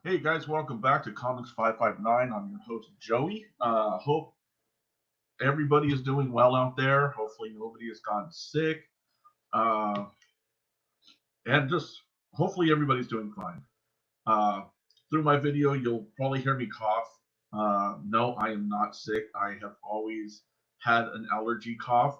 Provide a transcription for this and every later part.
Hey guys, welcome back to Comics 559. I'm your host Joey. Hope everybody is doing well out there. Hopefully nobody has gotten sick, uh, and just hopefully everybody's doing fine. Uh, Through my video, you'll probably hear me cough. No, I am not sick. I have always had an allergy cough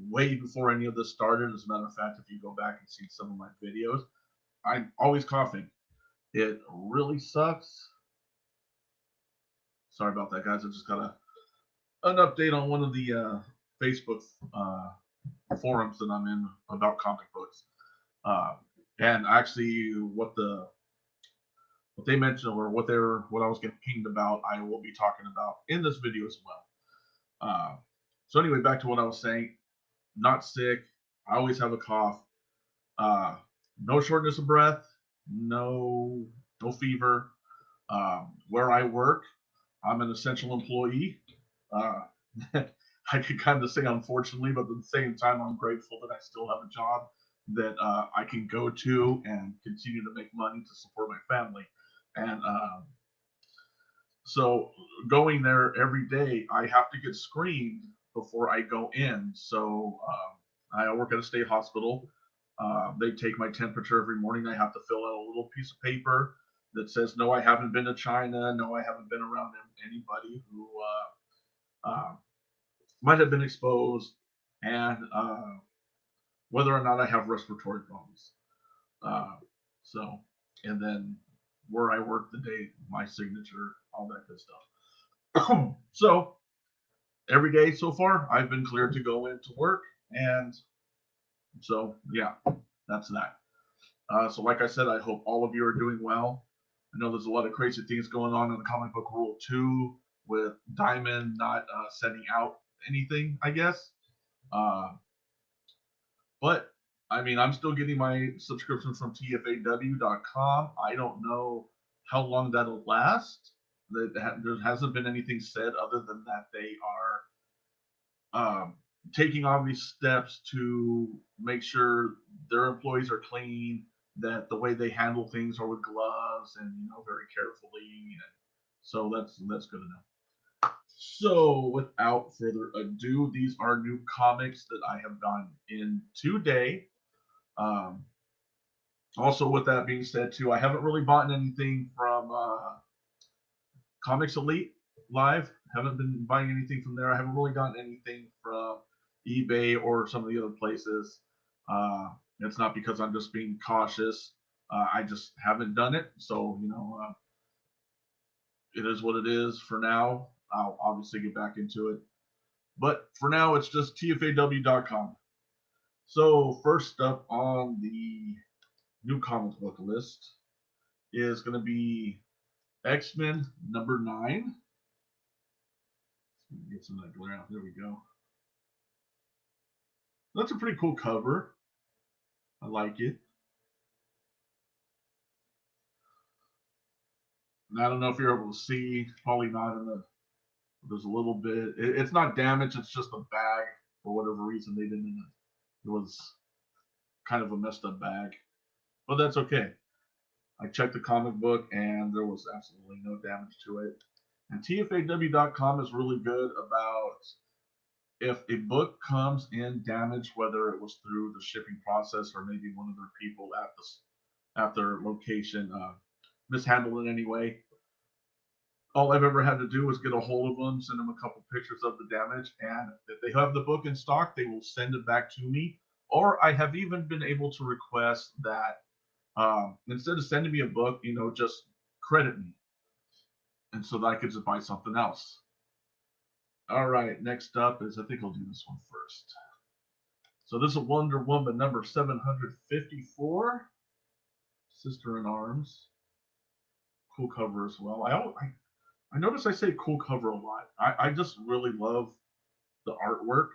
way before any of this started. As a matter of fact, if you go back and see some of my videos, I'm always coughing. It really sucks. Sorry about that, guys. I just got an update on one of the Facebook uh, forums that I'm in about comic books, uh, and actually what they mentioned or what I was getting pinged about, I will be talking about in this video as well. So anyway, back to what I was saying. Not sick. I always have a cough. Uh, no shortness of breath. No fever. Where I work, I'm an essential employee. Uh, I could kind of say unfortunately, but at the same time, I'm grateful that I still have a job that I can go to and continue to make money to support my family. And so going there every day, I have to get screened before I go in. So I work at a state hospital. They take my temperature every morning. I have to fill out a little piece of paper that says, no, I haven't been to China. No, I haven't been around anybody who might have been exposed, and whether or not I have respiratory problems. Uh, so, and then where I work, the date, my signature, all that good stuff. So, every day so far, I've been cleared to go into work, and so yeah, that's that. So, like I said, I hope all of you are doing well. I know there's a lot of crazy things going on in the comic book world too, with Diamond not sending out anything, I guess. Uh, But I mean, I'm still getting my subscription from tfaw.com. I don't know how long that'll last. There hasn't been anything said other than that they are taking obvious steps to make sure their employees are clean, that the way they handle things are with gloves and very carefully. And so that's good enough. So, without further ado, these are new comics that I have gotten in today. Um, Also, with that being said, too, I haven't really bought anything from Comics Elite Live. Haven't been buying anything from there. I haven't really gotten anything from eBay or some of the other places. It's not because I'm just being cautious. I just haven't done it. So, it is what it is for now. I'll obviously get back into it. But for now, it's just tfaw.com. So, first up on the new comic book list is going to be X-Men #9. Get some of that glare out. There we go. That's a pretty cool cover. I like it. And I don't know if you're able to see. Probably not in the. There's a little bit. It's not damaged. It's just a bag. For whatever reason, they didn't. It was kind of a messed up bag. But that's okay. I checked the comic book and there was absolutely no damage to it. And tfaw.com is really good about if a book comes in damaged, whether it was through the shipping process or maybe one of their people at their location mishandled in any way, all I've ever had to do is get a hold of them, send them a couple pictures of the damage, and if they have the book in stock, they will send it back to me. Or I have even been able to request that instead of sending me a book, just credit me, and so that I could just buy something else. All right, next up is I think I'll do this one first. So this is Wonder Woman number 754, Sister in Arms. Cool cover as well. I notice I say cool cover a lot. I just really love the artwork.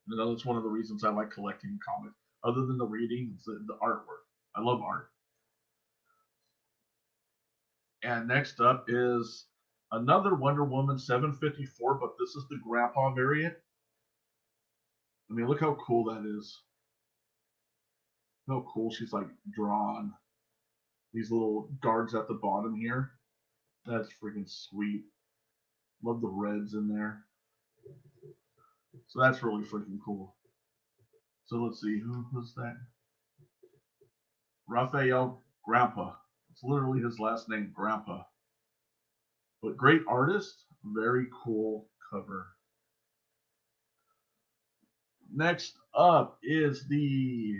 That's one of the reasons I like collecting comics. Other than the reading, it's the artwork. I love art. And next up is another Wonder Woman 754, but this is the grandpa variant. I mean, look how cool that is. How cool she's like drawn. these little guards at the bottom here. That's freaking sweet. Love the reds in there. So that's really freaking cool. So let's see, who was that? Raphael Grandpa. It's literally his last name, Grandpa. But great artist, very cool cover. Next up is the.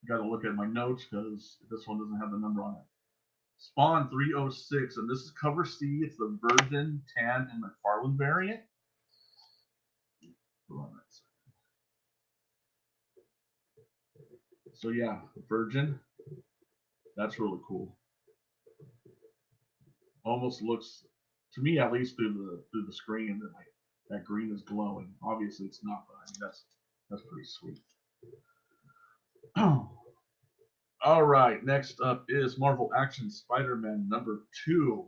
Got to look at my notes because this one doesn't have the number on it. Spawn 306, and this is cover C. It's the Virgin, Tan, and McFarlane variant. So yeah, Virgin. That's really cool. Almost looks, to me at least, through the screen that like that green is glowing. Obviously, it's not, but I mean that's pretty sweet. All right, next up is Marvel Action Spider-Man #2.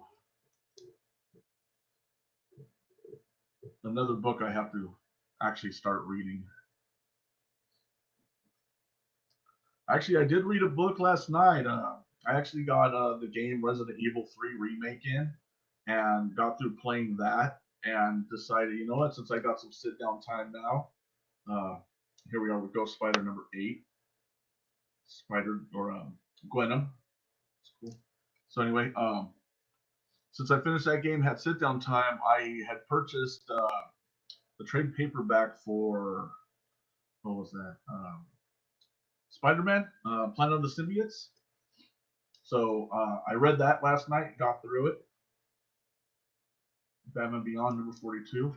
Another book I have to actually start reading. Actually, I did read a book last night. I actually got the game Resident Evil 3 remake in and got through playing that and decided, you know what, since I got some sit down time now, here we are with Ghost Spider #8. Spider or Gwenom. Cool. So anyway, since I finished that game, had sit down time, I had purchased the trade paperback for what was that? Spider-Man, Planet of the Symbiotes. So I read that last night, got through it. Batman Beyond #42.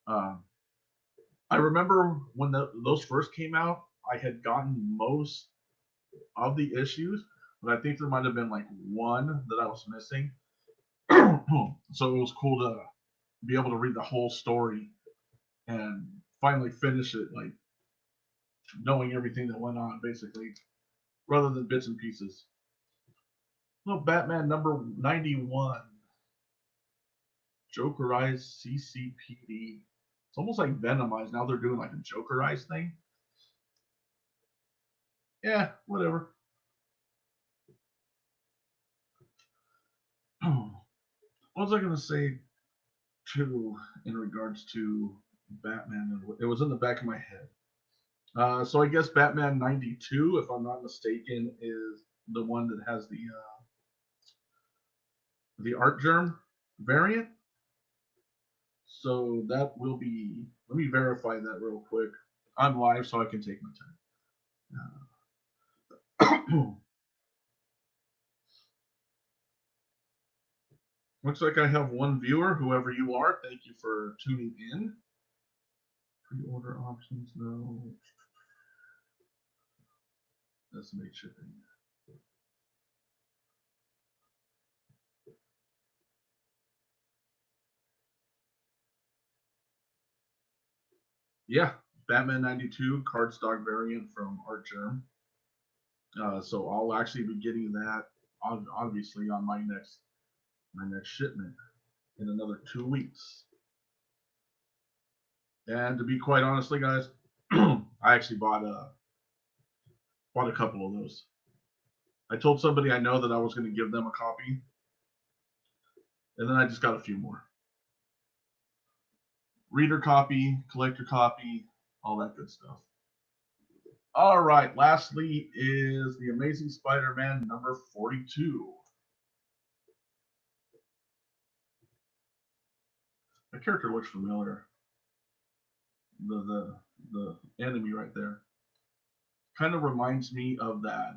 I remember when those first came out, I had gotten most of the issues, but I think there might have been like one that I was missing. So it was cool to be able to read the whole story and finally finish it, like knowing everything that went on, basically, rather than bits and pieces. Well, Batman #91. Jokerized CCPD. It's almost like Venomized. Now they're doing like a Jokerized thing. Yeah, whatever. What was I going to say too in regards to Batman? It was in the back of my head. So I guess Batman '92, if I'm not mistaken, is the one that has the Art Germ variant. So that will be. Let me verify that real quick. I'm live, so I can take my time. Looks like I have one viewer, whoever you are. Thank you for tuning in. Pre-order options, no. Estimate shipping. Yeah, Batman '92 cardstock variant from Art Germ. So I'll actually be getting that obviously on my next shipment in another 2 weeks. And to be quite honestly, guys, I actually bought a couple of those. I told somebody I know that I was going to give them a copy, and then I just got a few more. Reader copy, collector copy, all that good stuff. All right, lastly is the Amazing Spider-Man #42. The character looks familiar. The enemy right there kind of reminds me of that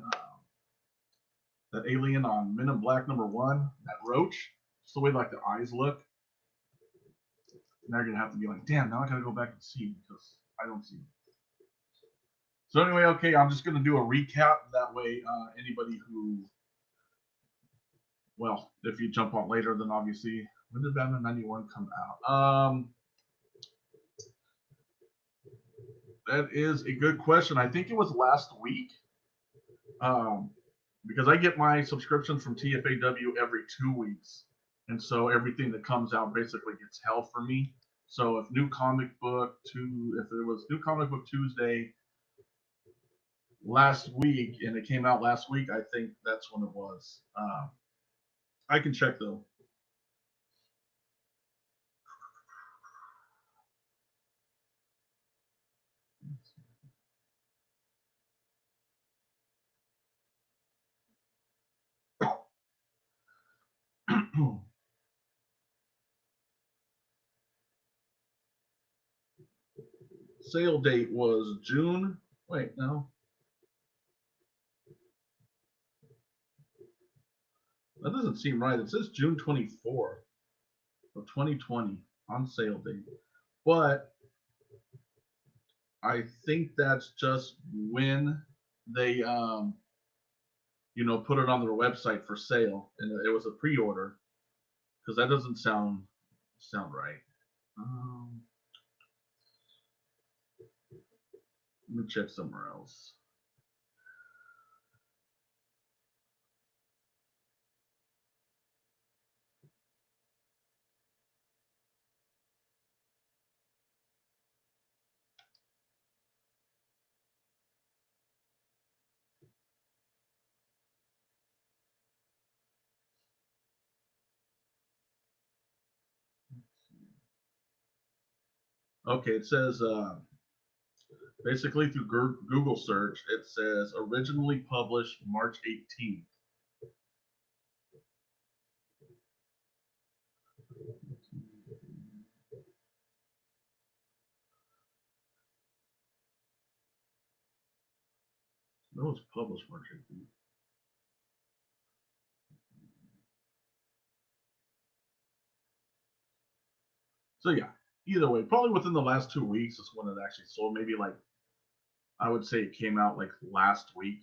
alien on Men in Black #1, that roach. It's the way like the eyes look. Now you're gonna have to be like, damn, now I gotta go back and see because I don't see it. So anyway, okay, I'm just gonna do a recap. That way, anybody who, well, if you jump on later, then obviously, when did Batman '91 come out? That is a good question. I think it was last week. Because I get my subscriptions from TFAW every 2 weeks. And so everything that comes out basically gets held for me. So if it was New Comic Book Tuesday, last week, and it came out last week. I think that's when it was. I can check though. Sale date was June. Wait, no, that doesn't seem right. It says June 24th of 2020 on sale date, but I think that's just when they put it on their website for sale, and it was a pre-order because that doesn't sound right. Um, Let me check somewhere else. Okay, it says basically through Google search, it says originally published March 18th. That was published March 18th. So yeah, either way, probably within the last 2 weeks is when it actually sold. Maybe like I would say it came out like last week.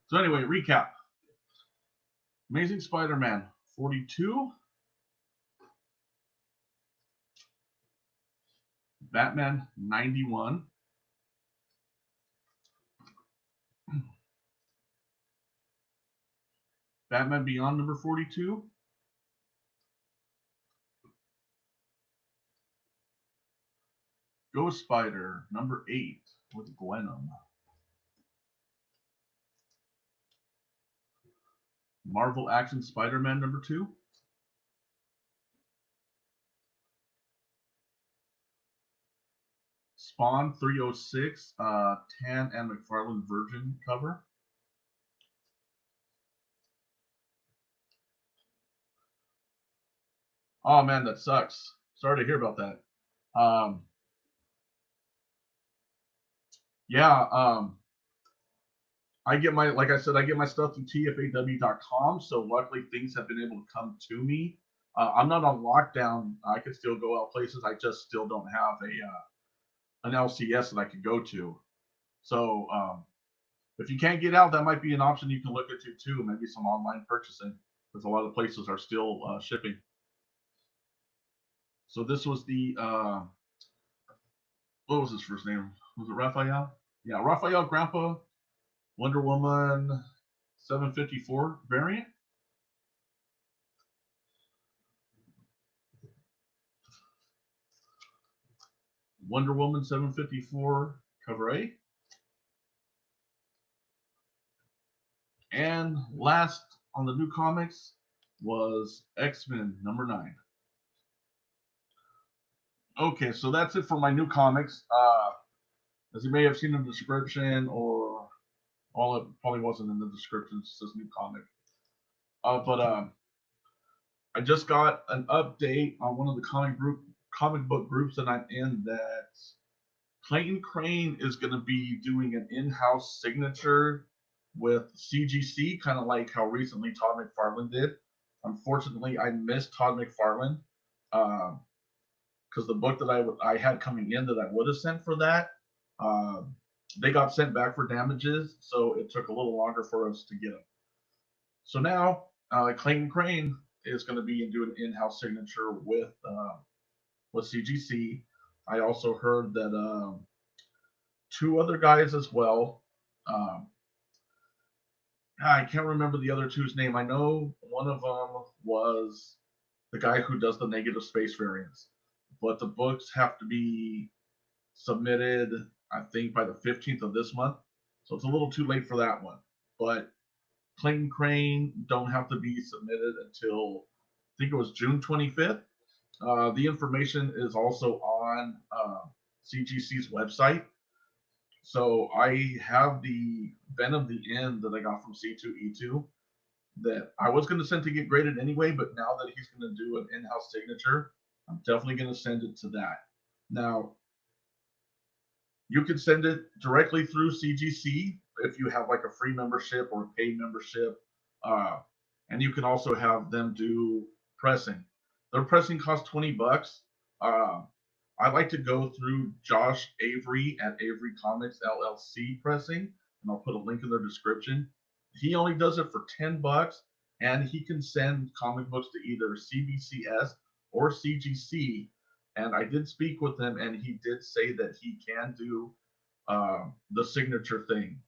So anyway, recap. Amazing Spider-Man 42, Batman 91, Batman Beyond number 42, Ghost Spider number 8 with Gwenum, Marvel Action Spider-Man number 2, Spawn 306, Tan and McFarlane Virgin cover. Oh man, that sucks. Sorry to hear about that. Um, yeah, I get my, like I said, I get my stuff through tfaw.com. So luckily things have been able to come to me. I'm not on lockdown. I can still go out places. I just still don't have an LCS that I could go to. So if you can't get out, that might be an option you can look into too. Maybe some online purchasing, because a lot of places are still shipping. So this was the what was his first name? Was it Raphael? Yeah, Raphael Grandpa, Wonder Woman 754 variant. Wonder Woman 754 cover A. And last on the new comics was X-Men number 9. Okay, so that's it for my new comics. As you may have seen in the description, or all it probably wasn't in the description, it says new comic. But I just got an update on one of the comic book groups that I'm in that Clayton Crain is going to be doing an in-house signature with CGC, kind of like how recently Todd McFarlane did. Unfortunately, I missed Todd McFarlane because the book that I had coming in that I would have sent for that, uh, they got sent back for damages, so it took a little longer for us to get them. So now Clayton Crain is going to be doing an in-house signature with CGC. I also heard that two other guys as well. Um, I can't remember the other two's name. I know one of them was the guy who does the negative space variants, but the books have to be submitted, I think, by the 15th of this month. So it's a little too late for that one. But Clayton Crain don't have to be submitted until I think it was June 25th. The information is also on CGC's website. So I have the Venom the End that I got from C2E2 that I was going to send to get graded anyway, but now that he's going to do an in-house signature, I'm definitely going to send it to that. Now, you can send it directly through CGC if you have like a free membership or a paid membership. Uh, and you can also have them do pressing. Their pressing costs $20. Uh, I like to go through Josh Avery at Avery Comics LLC pressing, and I'll put a link in the description. He only does it for $10, and he can send comic books to either CBCS or CGC. And I did speak with him, and he did say that he can do the signature thing.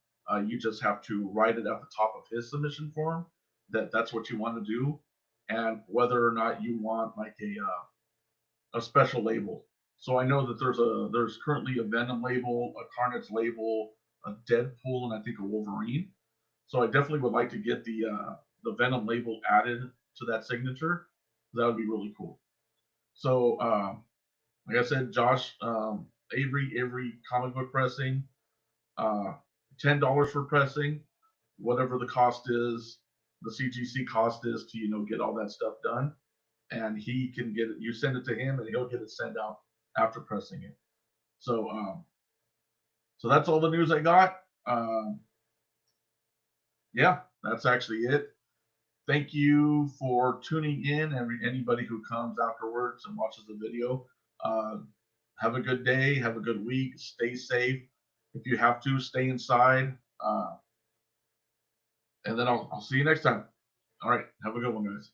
You just have to write it at the top of his submission form that that's what you want to do, and whether or not you want like a special label. So I know that there's currently a Venom label, a Carnage label, a Deadpool, and I think a Wolverine. So I definitely would like to get the Venom label added to that signature. That would be really cool. So like I said, Josh, Avery comic book pressing, uh, $10 for pressing, whatever the cost is, the CGC cost is to get all that stuff done, and he can get it. You send it to him, and he'll get it sent out after pressing it. So so that's all the news I got. Yeah, that's actually it. Thank you for tuning in, and anybody who comes afterwards and watches the video. Uh, have a good day. Have a good week. Stay safe. If you have to, stay inside. And then I'll see you next time. All right. Have a good one, guys.